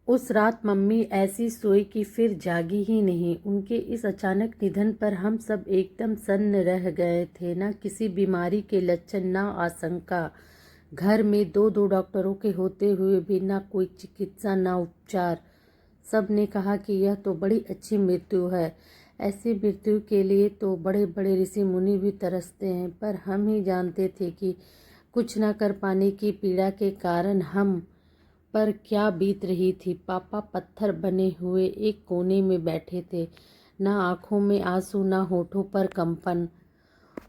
उस रात मम्मी ऐसी सोई कि फिर जागी ही नहीं। उनके इस अचानक निधन पर हम सब एकदम सन्न रह गए थे। ना किसी बीमारी के लक्षण, ना आशंका। घर में दो दो डॉक्टरों के होते हुए भी ना कोई चिकित्सा, ना उपचार। सब ने कहा कि यह तो बड़ी अच्छी मृत्यु है। ऐसी मृत्यु के लिए तो बड़े बड़े ऋषि मुनि भी तरसते हैं। पर हम ही जानते थे कि कुछ न कर पाने की पीड़ा के कारण हम पर क्या बीत रही थी। पापा पत्थर बने हुए एक कोने में बैठे थे, ना आंखों में आंसू, ना होठों पर कंपन।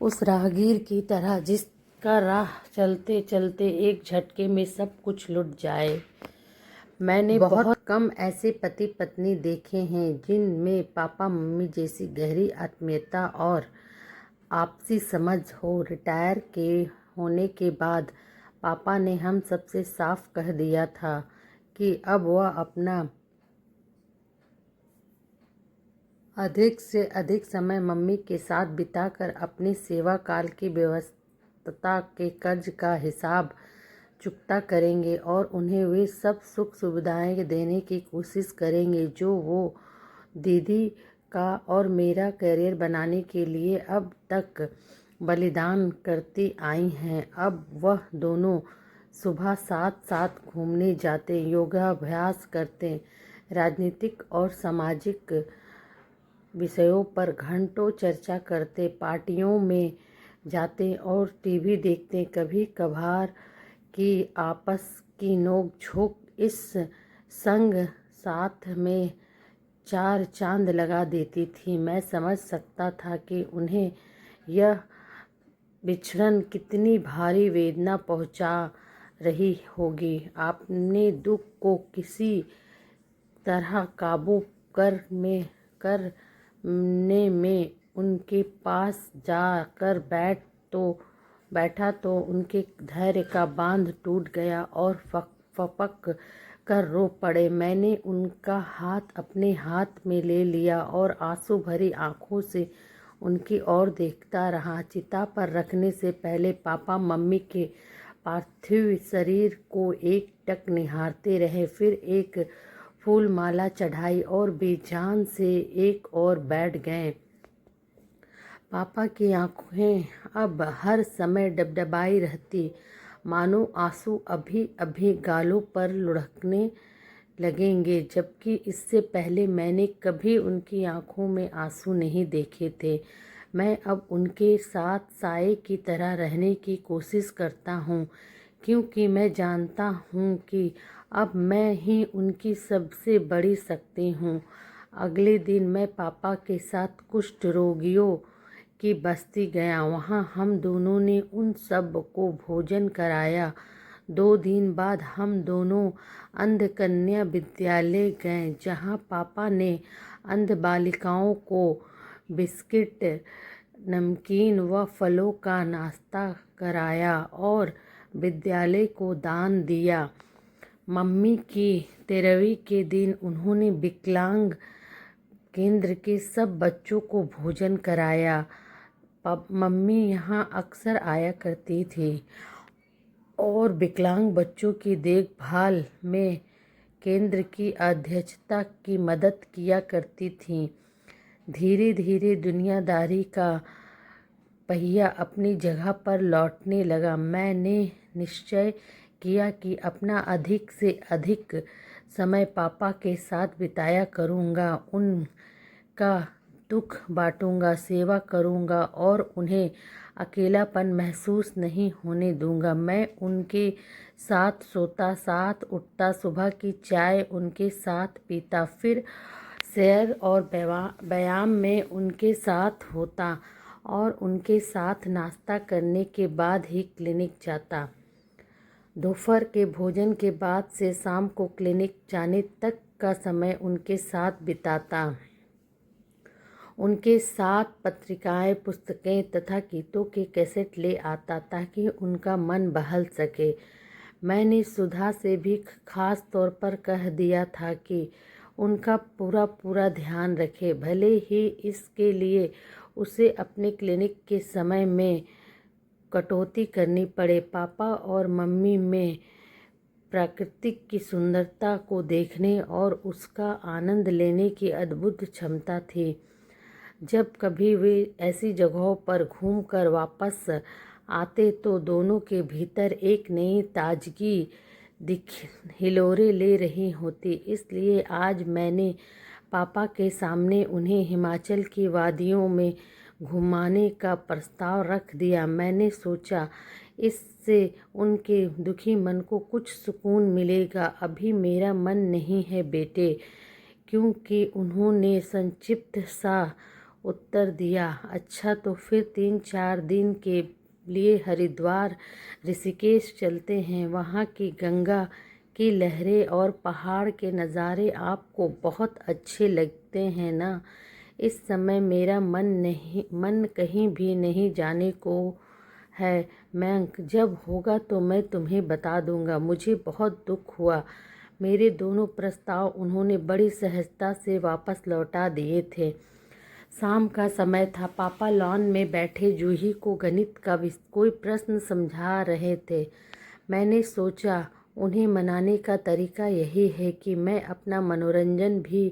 उस राहगीर की तरह जिसका राह चलते चलते एक झटके में सब कुछ लुट जाए। मैंने बहुत कम ऐसे पति पत्नी देखे हैं जिनमें पापा मम्मी जैसी गहरी आत्मीयता और आपसी समझ हो। रिटायर के होने के बाद पापा ने हम सबसे साफ कह दिया था कि अब वह अपना अधिक से अधिक समय मम्मी के साथ बिताकर अपने सेवा काल की व्यस्तता के कर्ज का हिसाब चुकता करेंगे और उन्हें वे सब सुख सुविधाएं देने की कोशिश करेंगे जो वो दीदी का और मेरा करियर बनाने के लिए अब तक बलिदान करती आई हैं। अब वह दोनों सुबह साथ साथ घूमने जाते, योगाभ्यास करते, राजनीतिक और सामाजिक विषयों पर घंटों चर्चा करते, पार्टियों में जाते और टीवी देखते। कभी कभार की आपस की नोक झोंक इस संग साथ में चार चांद लगा देती थी। मैं समझ सकता था कि उन्हें यह बिछड़न कितनी भारी वेदना पहुंचा रही होगी। अपने दुख को किसी तरह काबू करने में उनके पास जाकर बैठा तो उनके धैर्य का बांध टूट गया और फपक कर रो पड़े। मैंने उनका हाथ अपने हाथ में ले लिया और आंसू भरी आंखों से उनकी ओर देखता रहा। चिता पर रखने से पहले पापा मम्मी के पार्थिव शरीर को एकटक निहारते रहे, फिर एक फूल माला चढ़ाई और बेजान से एक और बैठ गए। पापा की आंखें अब हर समय डबडबाई रहती, मानो आंसू अभी अभी गालों पर लुढ़कने लगेंगे, जबकि इससे पहले मैंने कभी उनकी आंखों में आंसू नहीं देखे थे। मैं अब उनके साथ साए की तरह रहने की कोशिश करता हूँ, क्योंकि मैं जानता हूँ कि अब मैं ही उनकी सबसे बड़ी शक्ति हूँ। अगले दिन मैं पापा के साथ कुष्ठ रोगियों की बस्ती गया। वहाँ हम दोनों ने उन सब को भोजन कराया। 2 दिन बाद हम दोनों अंध कन्या विद्यालय गए, जहाँ पापा ने अंध बालिकाओं को बिस्किट, नमकीन व फलों का नाश्ता कराया और विद्यालय को दान दिया। मम्मी की 13वीं के दिन उन्होंने विकलांग केंद्र के सब बच्चों को भोजन कराया। मम्मी यहाँ अक्सर आया करती थी और विकलांग बच्चों की देखभाल में केंद्र की अध्यक्षता की मदद किया करती थीं। धीरे धीरे दुनियादारी का पहिया अपनी जगह पर लौटने लगा। मैंने निश्चय किया कि अपना अधिक से अधिक समय पापा के साथ बिताया करूँगा, उनका दुख बांटूंगा, सेवा करूँगा और उन्हें अकेलापन महसूस नहीं होने दूंगा। मैं उनके साथ सोता, साथ उठता, सुबह की चाय उनके साथ पीता, फिर सैर और व्यायाम में उनके साथ होता और उनके साथ नाश्ता करने के बाद ही क्लिनिक जाता। दोपहर के भोजन के बाद से शाम को क्लिनिक जाने तक का समय उनके साथ बिताता। उनके साथ पत्रिकाएं, पुस्तकें तथा गीतों के कैसेट ले आता ताकि उनका मन बहल सके। मैंने सुधा से भी खास तौर पर कह दिया था कि उनका पूरा पूरा ध्यान रखे, भले ही इसके लिए उसे अपने क्लिनिक के समय में कटौती करनी पड़े। पापा और मम्मी में प्राकृतिक की सुंदरता को देखने और उसका आनंद लेने की अद्भुत क्षमता थी। जब कभी वे ऐसी जगहों पर घूमकर वापस आते तो दोनों के भीतर एक नई ताजगी दिख हिलोरे ले रही होती। इसलिए आज मैंने पापा के सामने उन्हें हिमाचल की वादियों में घुमाने का प्रस्ताव रख दिया। मैंने सोचा इससे उनके दुखी मन को कुछ सुकून मिलेगा। अभी मेरा मन नहीं है बेटे, क्योंकि उन्होंने संक्षिप्त सा उत्तर दिया। अच्छा तो फिर 3-4 दिन के लिए हरिद्वार ऋषिकेश चलते हैं। वहाँ की गंगा की लहरें और पहाड़ के नज़ारे आपको बहुत अच्छे लगते हैं ना। इस समय मेरा मन कहीं भी नहीं जाने को है मयंक। जब होगा तो मैं तुम्हें बता दूंगा। मुझे बहुत दुख हुआ। मेरे दोनों प्रस्ताव उन्होंने बड़ी सहजता से वापस लौटा दिए थे। शाम का समय था। पापा लॉन में बैठे जूही को गणित का कोई प्रश्न समझा रहे थे। मैंने सोचा उन्हें मनाने का तरीका यही है कि मैं अपना मनोरंजन भी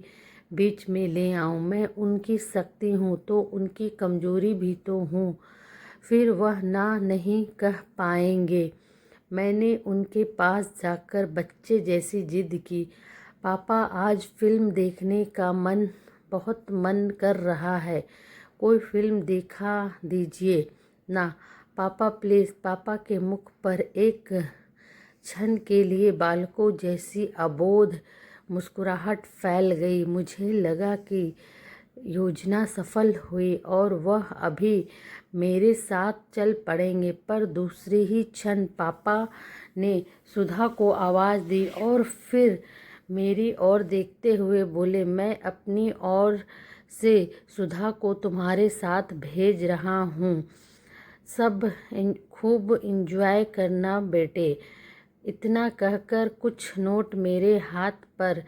बीच में ले आऊं। मैं उनकी शक्ति हूं तो उनकी कमजोरी भी तो हूं, फिर वह ना नहीं कह पाएंगे। मैंने उनके पास जाकर बच्चे जैसी जिद की। पापा आज फिल्म देखने का बहुत मन कर रहा है, कोई फिल्म दिखा दीजिए ना पापा प्लीज़। पापा के मुख पर एक क्षण के लिए बालकों जैसी अबोध मुस्कुराहट फैल गई। मुझे लगा कि योजना सफल हुई और वह अभी मेरे साथ चल पड़ेंगे, पर दूसरे ही क्षण पापा ने सुधा को आवाज़ दी और फिर मेरी ओर देखते हुए बोले, मैं अपनी ओर से सुधा को तुम्हारे साथ भेज रहा हूँ। सब खूब एंजॉय करना बेटे। इतना कहकर कुछ नोट मेरे हाथ पर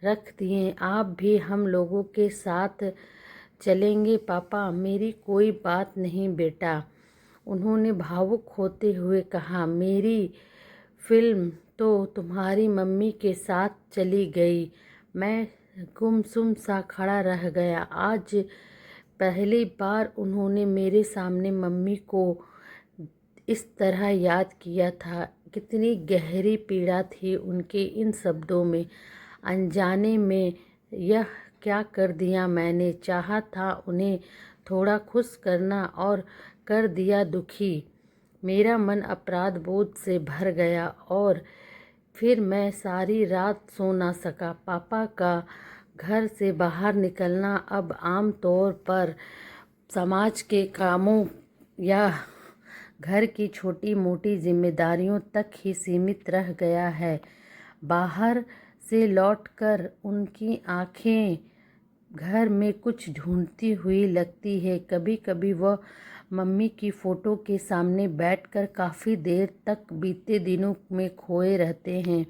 रख दिए। आप भी हम लोगों के साथ चलेंगे पापा? मेरी कोई बात नहीं बेटा, उन्होंने भावुक होते हुए कहा। मेरी फिल्म तो तुम्हारी मम्मी के साथ चली गई। मैं गुमसुम सा खड़ा रह गया। आज पहली बार उन्होंने मेरे सामने मम्मी को इस तरह याद किया था। कितनी गहरी पीड़ा थी उनके इन शब्दों में। अनजाने में यह क्या कर दिया मैंने। चाहा था उन्हें थोड़ा खुश करना और कर दिया दुखी। मेरा मन अपराध बोध से भर गया और फिर मैं सारी रात सो ना सका। पापा का घर से बाहर निकलना अब आम तौर पर समाज के कामों या घर की छोटी मोटी जिम्मेदारियों तक ही सीमित रह गया है। बाहर से लौटकर उनकी आंखें घर में कुछ ढूंढती हुई लगती है। कभी कभी वह मम्मी की फ़ोटो के सामने बैठकर काफ़ी देर तक बीते दिनों में खोए रहते हैं।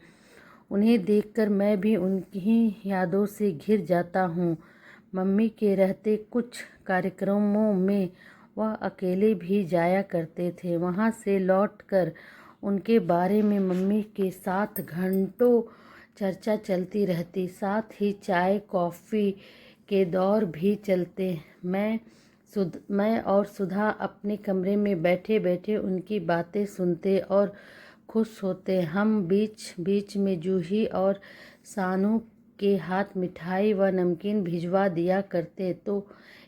उन्हें देखकर मैं भी उनकी यादों से घिर जाता हूँ। मम्मी के रहते कुछ कार्यक्रमों में वह अकेले भी जाया करते थे। वहाँ से लौटकर उनके बारे में मम्मी के साथ घंटों चर्चा चलती रहती। साथ ही चाय कॉफ़ी के दौर भी चलते। मैं और सुधा अपने कमरे में बैठे बैठे उनकी बातें सुनते और खुश होते। हम बीच बीच में जूही और सानू के हाथ मिठाई व नमकीन भिजवा दिया करते, तो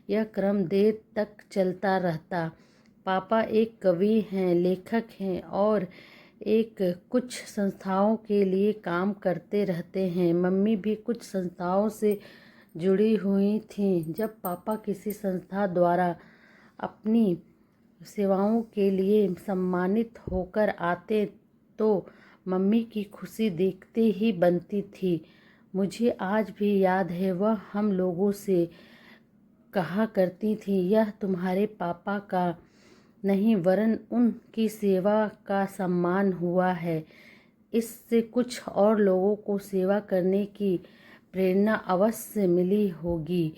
यह क्रम देर तक चलता रहता। पापा एक कवि हैं, लेखक हैं और एक कुछ संस्थाओं के लिए काम करते रहते हैं। मम्मी भी कुछ संस्थाओं से जुड़ी हुई थीं। जब पापा किसी संस्था द्वारा अपनी सेवाओं के लिए सम्मानित होकर आते तो मम्मी की खुशी देखते ही बनती थी। मुझे आज भी याद है, वह हम लोगों से कहा करती थी, यह तुम्हारे पापा का नहीं वरन उनकी सेवा का सम्मान हुआ है। इससे कुछ और लोगों को सेवा करने की प्रेरणा अवश्य मिली होगी।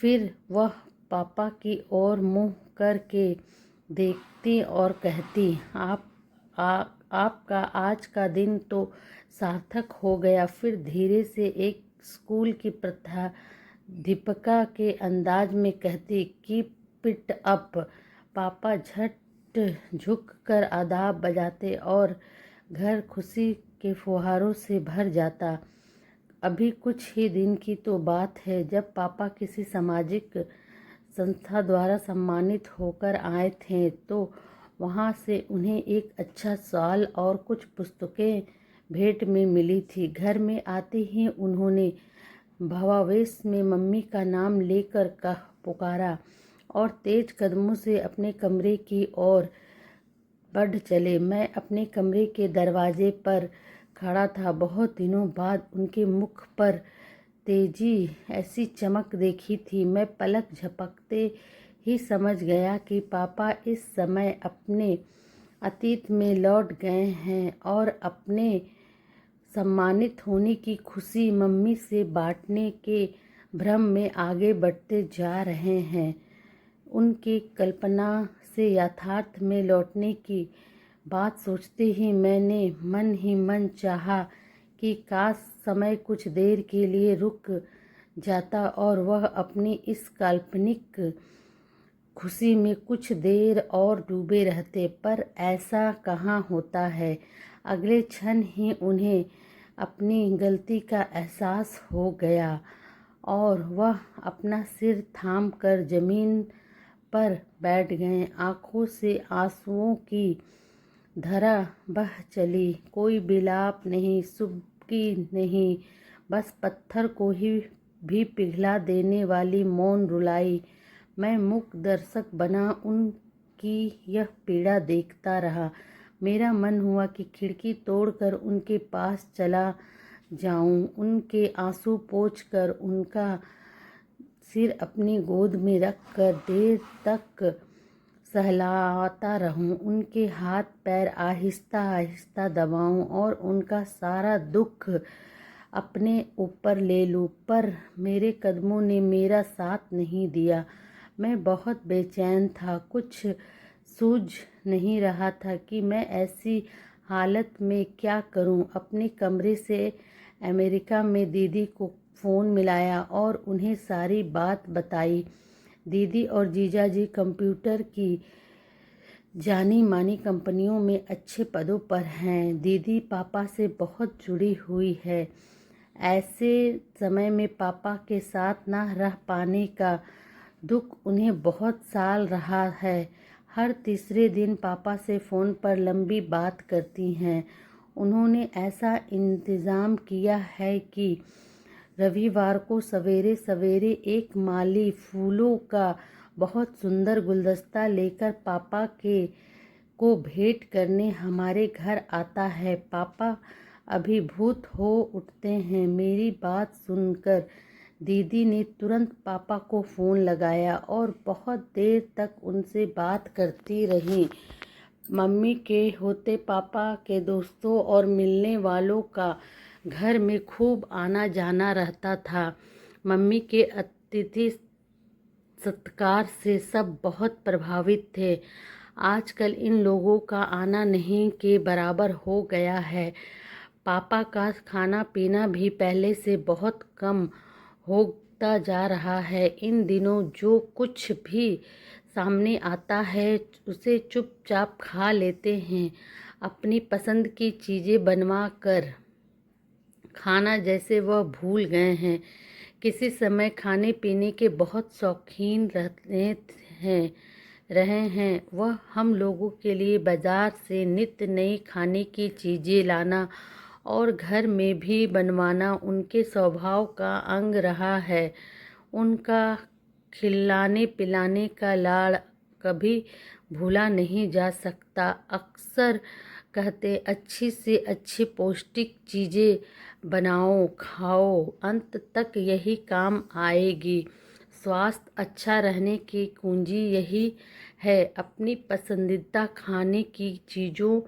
फिर वह पापा की ओर मुँह करके देखती और कहती, आपका आज का दिन तो सार्थक हो गया। फिर धीरे से एक स्कूल की प्राध्यापिका के अंदाज में कहती, कीप इट अप। पापा झट झुक कर आदाब बजाते और घर खुशी के फुहारों से भर जाता। अभी कुछ ही दिन की तो बात है जब पापा किसी सामाजिक संस्था द्वारा सम्मानित होकर आए थे, तो वहाँ से उन्हें एक अच्छा शॉल और कुछ पुस्तकें भेंट में मिली थी। घर में आते ही उन्होंने भावावेश में मम्मी का नाम लेकर पुकारा और तेज कदमों से अपने कमरे की ओर बढ़ चले। मैं अपने कमरे के दरवाजे पर खड़ा था। बहुत दिनों बाद उनके मुख पर तेजी ऐसी चमक देखी थी, मैं पलक झपकते ही समझ गया कि पापा इस समय अपने अतीत में लौट गए हैं और अपने सम्मानित होने की खुशी मम्मी से बांटने के भ्रम में आगे बढ़ते जा रहे हैं। उनकी कल्पना से यथार्थ में लौटने की बात सोचते ही मैंने मन ही मन चाहा कि काश समय कुछ देर के लिए रुक जाता और वह अपनी इस काल्पनिक खुशी में कुछ देर और डूबे रहते, पर ऐसा कहाँ होता है। अगले क्षण ही उन्हें अपनी गलती का एहसास हो गया और वह अपना सिर थाम कर जमीन पर बैठ गए। आंखों से आंसुओं की धारा बह चली। कोई विलाप नहीं, सुबकी नहीं, बस पत्थर को ही भी पिघला देने वाली मौन रुलाई। मैं मूक दर्शक बना उनकी यह पीड़ा देखता रहा। मेरा मन हुआ कि खिड़की तोड़कर उनके पास चला जाऊं, उनके आंसू पोंछकर उनका सिर अपनी गोद में रखकर देर तक सहलाता रहूं, उनके हाथ पैर आहिस्ता आहिस्ता दबाऊं और उनका सारा दुख अपने ऊपर ले लूं, पर मेरे कदमों ने मेरा साथ नहीं दिया। मैं बहुत बेचैन था। कुछ सूझ नहीं रहा था कि मैं ऐसी हालत में क्या करूं। अपने कमरे से अमेरिका में दीदी को फ़ोन मिलाया और उन्हें सारी बात बताई। दीदी और जीजाजी कंप्यूटर की जानी मानी कंपनियों में अच्छे पदों पर हैं। दीदी पापा से बहुत जुड़ी हुई है। ऐसे समय में पापा के साथ ना रह पाने का दुख उन्हें बहुत साल रहा है। हर तीसरे दिन पापा से फ़ोन पर लंबी बात करती हैं। उन्होंने ऐसा इंतज़ाम किया है कि रविवार को सवेरे सवेरे एक माली फूलों का बहुत सुंदर गुलदस्ता लेकर पापा के को भेंट करने हमारे घर आता है। पापा अभिभूत हो उठते हैं। मेरी बात सुनकर दीदी ने तुरंत पापा को फ़ोन लगाया और बहुत देर तक उनसे बात करती रही। मम्मी के होते पापा के दोस्तों और मिलने वालों का घर में खूब आना जाना रहता था। मम्मी के अतिथि सत्कार से सब बहुत प्रभावित थे। आजकल इन लोगों का आना नहीं के बराबर हो गया है। पापा का खाना पीना भी पहले से बहुत कम होता जा रहा है। इन दिनों जो कुछ भी सामने आता है उसे चुपचाप खा लेते हैं। अपनी पसंद की चीज़ें बनवा कर खाना जैसे वह भूल गए हैं। किसी समय खाने पीने के बहुत शौकीन रहे हैं। वह हम लोगों के लिए बाजार से नित्य नई खाने की चीज़ें लाना और घर में भी बनवाना उनके स्वभाव का अंग रहा है। उनका खिलाने पिलाने का लाड़ कभी भूला नहीं जा सकता। अक्सर कहते, अच्छी से अच्छी पौष्टिक चीज़ें बनाओ खाओ, अंत तक यही काम आएगी। स्वास्थ्य अच्छा रहने की कुंजी यही है। अपनी पसंदीदा खाने की चीज़ों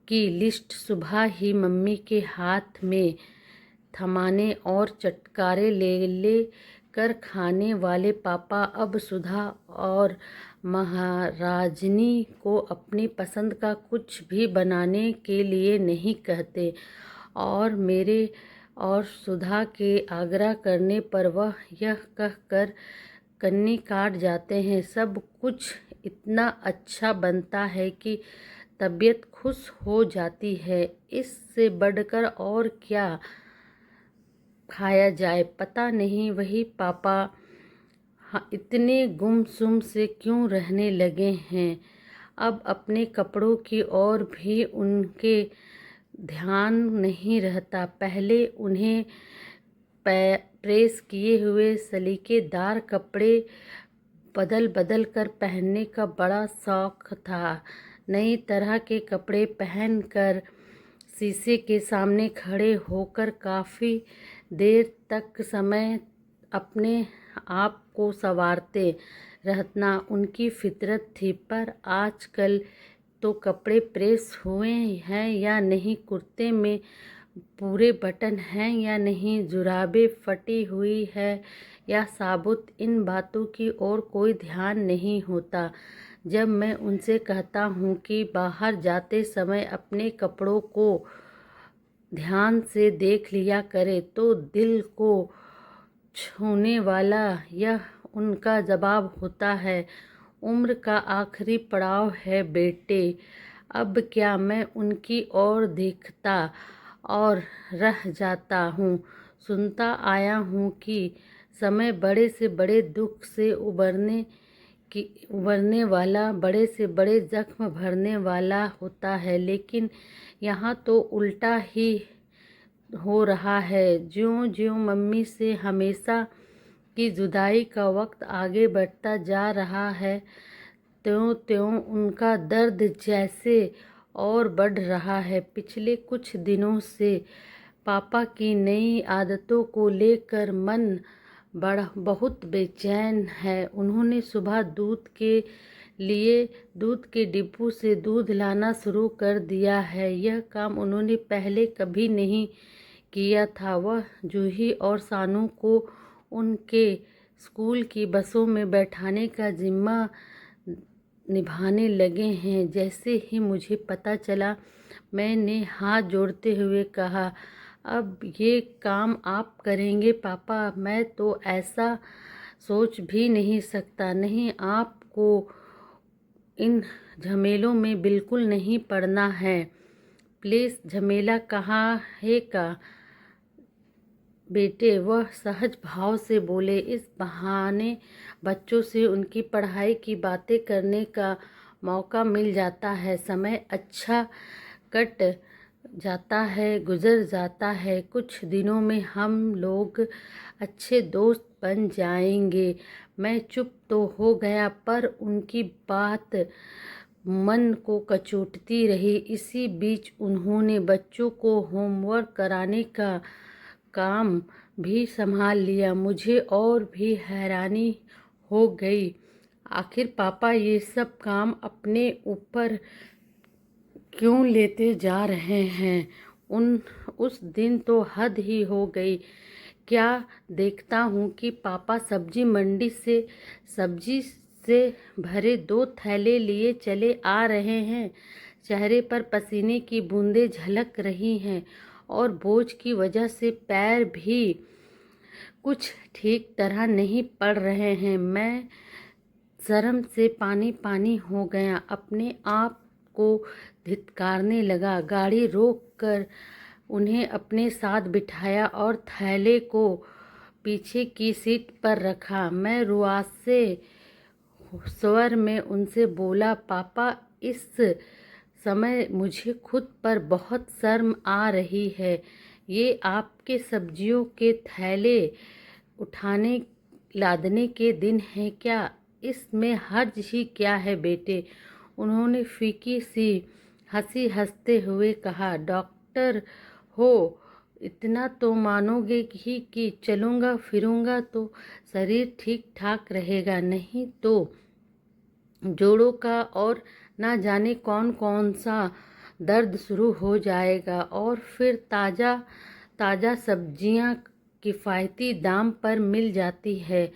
की लिस्ट सुबह ही मम्मी के हाथ में थमाने और चटकारे ले ले कर खाने वाले पापा अब सुधा और महाराजनी को अपनी पसंद का कुछ भी बनाने के लिए नहीं कहते और मेरे और सुधा के आग्रह करने पर वह यह कहकर कन्नी काट जाते हैं। सब कुछ इतना अच्छा बनता है कि तबीयत खुश हो जाती है। इससे बढ़कर और क्या खाया जाए। पता नहीं वही पापा इतने गुमसुम से क्यों रहने लगे हैं। अब अपने कपड़ों की ओर भी उनके ध्यान नहीं रहता। पहले उन्हें प्रेस किए हुए सलीकेदार कपड़े बदल बदल कर पहनने का बड़ा शौक था। नई तरह के कपड़े पहनकर शीशे के सामने खड़े होकर काफ़ी देर तक समय अपने आप को संवारते रहना उनकी फितरत थी। पर आजकल तो कपड़े प्रेस हुए हैं या नहीं, कुर्ते में पूरे बटन हैं या नहीं, जुराबें फटी हुई है या साबुत, इन बातों की ओर कोई ध्यान नहीं होता। जब मैं उनसे कहता हूँ कि बाहर जाते समय अपने कपड़ों को ध्यान से देख लिया करे तो दिल को छूने वाला यह उनका जवाब होता है, उम्र का आखिरी पड़ाव है बेटे। अब क्या मैं उनकी ओर देखता और रह जाता हूँ। सुनता आया हूँ कि समय बड़े से बड़े दुख से उबरने वाला, बड़े से बड़े जख्म भरने वाला होता है, लेकिन यहाँ तो उल्टा ही हो रहा है। ज्यों-ज्यों मम्मी से हमेशा की जुदाई का वक्त आगे बढ़ता जा रहा है, त्यों-त्यों उनका दर्द जैसे और बढ़ रहा है। पिछले कुछ दिनों से पापा की नई आदतों को लेकर मन बहुत बेचैन है। उन्होंने सुबह दूध के डिब्बे से दूध लाना शुरू कर दिया है। यह काम उन्होंने पहले कभी नहीं किया था। वह जूही और सानू को उनके स्कूल की बसों में बैठाने का जिम्मा निभाने लगे हैं। जैसे ही मुझे पता चला, मैंने हाथ जोड़ते हुए कहा, अब ये काम आप करेंगे पापा? मैं तो ऐसा सोच भी नहीं सकता। नहीं, आपको इन झमेलों में बिल्कुल नहीं पड़ना है। प्लीज़, झमेला कहाँ है का बेटे, वह सहज भाव से बोले। इस बहाने बच्चों से उनकी पढ़ाई की बातें करने का मौका मिल जाता है। समय अच्छा कट जाता है, गुजर जाता है। कुछ दिनों में हम लोग अच्छे दोस्त बन जाएंगे। मैं चुप तो हो गया, पर उनकी बात मन को कचोटती रही। इसी बीच उन्होंने बच्चों को होमवर्क कराने का काम भी संभाल लिया। मुझे और भी हैरानी हो गई, आखिर पापा ये सब काम अपने ऊपर क्यों लेते जा रहे हैं। उस दिन तो हद ही हो गई। क्या देखता हूँ कि पापा सब्जी मंडी से सब्जी से भरे 2 थैले लिए चले आ रहे हैं। चेहरे पर पसीने की बूंदें झलक रही हैं और बोझ की वजह से पैर भी कुछ ठीक तरह नहीं पड़ रहे हैं। मैं शर्म से पानी पानी हो गया, अपने आप को धिक्कारने लगा। गाड़ी रोक कर उन्हें अपने साथ बिठाया और थैले को पीछे की सीट पर रखा। मैं रुआसे स्वर में उनसे बोला, पापा इस समय मुझे खुद पर बहुत शर्म आ रही है। ये आपके सब्जियों के थैले उठाने लादने के दिन है क्या? इसमें हर्ज ही क्या है बेटे? उन्होंने फीकी सी हंसी हंसते हुए कहा, डॉक्टर हो इतना तो मानोगे ही कि चलूँगा फिरूँगा तो शरीर ठीक ठाक रहेगा, नहीं तो जोड़ों का और ना जाने कौन कौन सा दर्द शुरू हो जाएगा। और फिर ताज़ा ताज़ा सब्जियां किफ़ायती दाम पर मिल जाती है।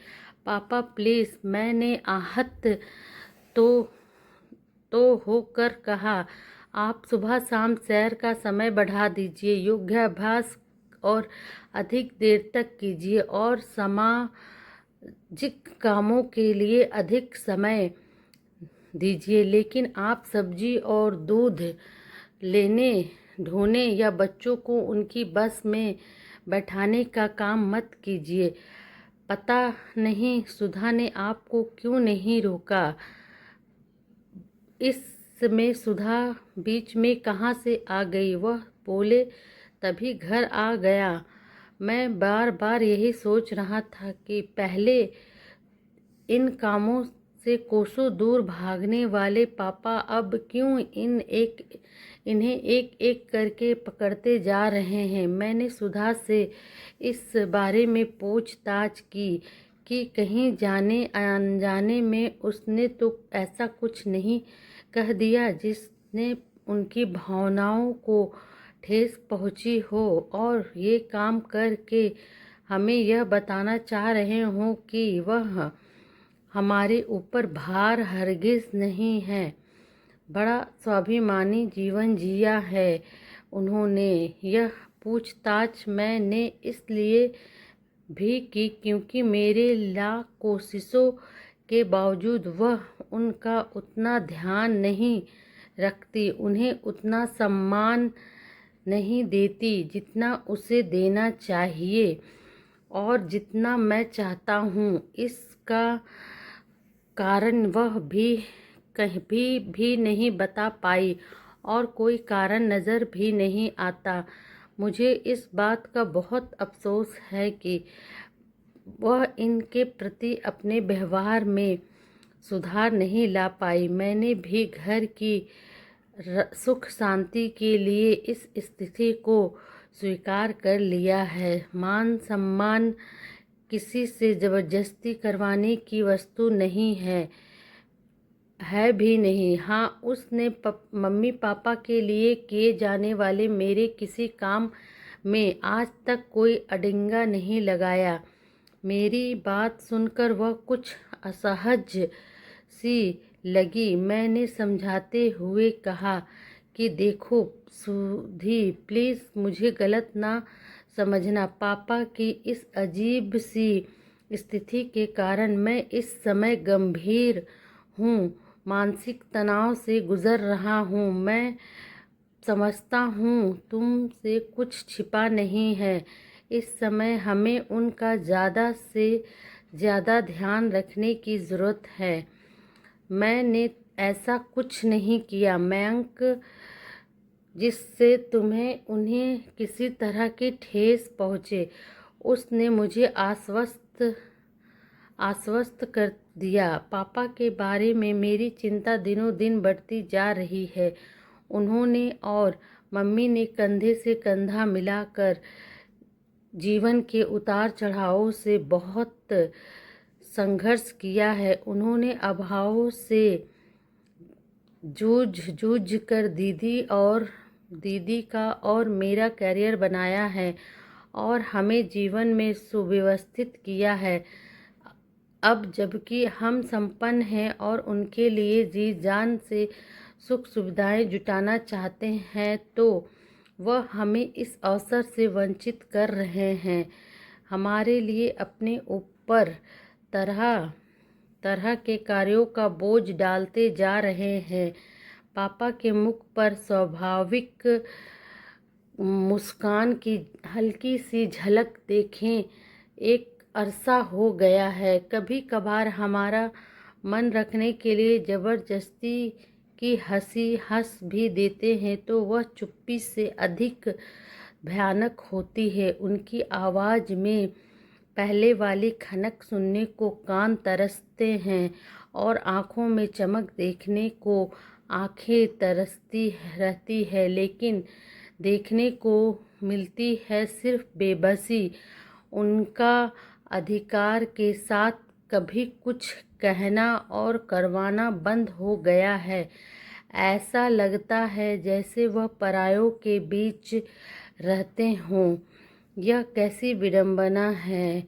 पापा प्लीज़, मैंने आहत तो होकर कहा, आप सुबह शाम सैर का समय बढ़ा दीजिए, योगाभ्यास और अधिक देर तक कीजिए और सामाजिक कामों के लिए अधिक समय दीजिए। लेकिन आप सब्जी और दूध लेने, ढोने या बच्चों को उनकी बस में बैठाने का काम मत कीजिए। पता नहीं सुधा ने आपको क्यों नहीं रोका। इसमें सुधा बीच में कहाँ से आ गई? वह बोले तभी घर आ गया। मैं बार बार यही सोच रहा था कि पहले इन कामों से कोसों दूर भागने वाले पापा अब क्यों इन्हें एक एक करके पकड़ते जा रहे हैं। मैंने सुधा से इस बारे में पूछताछ की कि कहीं जाने अनजाने में उसने तो ऐसा कुछ नहीं कह दिया जिसने उनकी भावनाओं को ठेस पहुंची हो और ये काम करके हमें यह बताना चाह रहे हों कि वह हमारे ऊपर भार हरगिज नहीं है। बड़ा स्वाभिमानी जीवन जिया है उन्होंने। यह पूछताछ मैंने इसलिए भी की क्योंकि मेरे लाख कोशिशों के बावजूद वह उनका उतना ध्यान नहीं रखती, उन्हें उतना सम्मान नहीं देती जितना उसे देना चाहिए और जितना मैं चाहता हूँ। इसका कारण वह भी कहीं भी नहीं बता पाई और कोई कारण नज़र भी नहीं आता। मुझे इस बात का बहुत अफसोस है कि वह इनके प्रति अपने व्यवहार में सुधार नहीं ला पाई। मैंने भी घर की सुख शांति के लिए इस स्थिति को स्वीकार कर लिया है। मान सम्मान किसी से ज़बरदस्ती करवाने की वस्तु नहीं है भी नहीं। हाँ, उसने मम्मी पापा के लिए किए जाने वाले मेरे किसी काम में आज तक कोई अड़ंगा नहीं लगाया। मेरी बात सुनकर वह कुछ असहज सी लगी। मैंने समझाते हुए कहा कि देखो सुधी, प्लीज़ मुझे गलत ना समझना। पापा की इस अजीब सी स्थिति के कारण मैं इस समय गंभीर हूँ, मानसिक तनाव से गुज़र रहा हूँ। मैं समझता हूँ तुमसे कुछ छिपा नहीं है। इस समय हमें उनका ज़्यादा से ज़्यादा ध्यान रखने की ज़रूरत है। मैंने ऐसा कुछ नहीं किया मयंक जिससे उन्हें किसी तरह की ठेस पहुँचे। उसने मुझे आश्वस्त कर दिया। पापा के बारे में मेरी चिंता दिनों दिन बढ़ती जा रही है। उन्होंने और मम्मी ने कंधे से कंधा मिलाकर जीवन के उतार चढ़ावों से बहुत संघर्ष किया है। उन्होंने अभावों से जूझ कर दीदी का और मेरा करियर बनाया है और हमें जीवन में सुव्यवस्थित किया है। अब जबकि हम संपन्न हैं और उनके लिए जी जान से सुख सुविधाएं जुटाना चाहते हैं तो वह हमें इस अवसर से वंचित कर रहे हैं। हमारे लिए अपने ऊपर तरह तरह के कार्यों का बोझ डालते जा रहे हैं। पापा के मुख पर स्वाभाविक मुस्कान की हल्की सी झलक देखें एक अरसा हो गया है। कभी कभार हमारा मन रखने के लिए ज़बरदस्ती की हंसी हंस भी देते हैं तो वह चुप्पी से अधिक भयानक होती है। उनकी आवाज़ में पहले वाली खनक सुनने को कान तरसते हैं और आँखों में चमक देखने को आँखें तरसती रहती है, लेकिन देखने को मिलती है सिर्फ बेबसी। उनका अधिकार के साथ कभी कुछ कहना और करवाना बंद हो गया है। ऐसा लगता है जैसे वह परायों के बीच रहते हों। यह कैसी विडंबना है,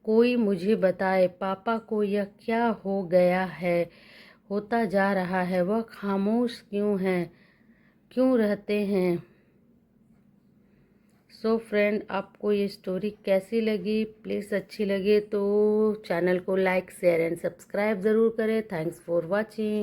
कोई मुझे बताए। पापा को यह क्या हो गया है, होता जा रहा है। वह खामोश क्यों रहते हैं। सो फ्रेंड, आपको ये स्टोरी कैसी लगी? प्लीज़ अच्छी लगे तो चैनल को लाइक शेयर एंड सब्सक्राइब ज़रूर करें। Thanks for watching.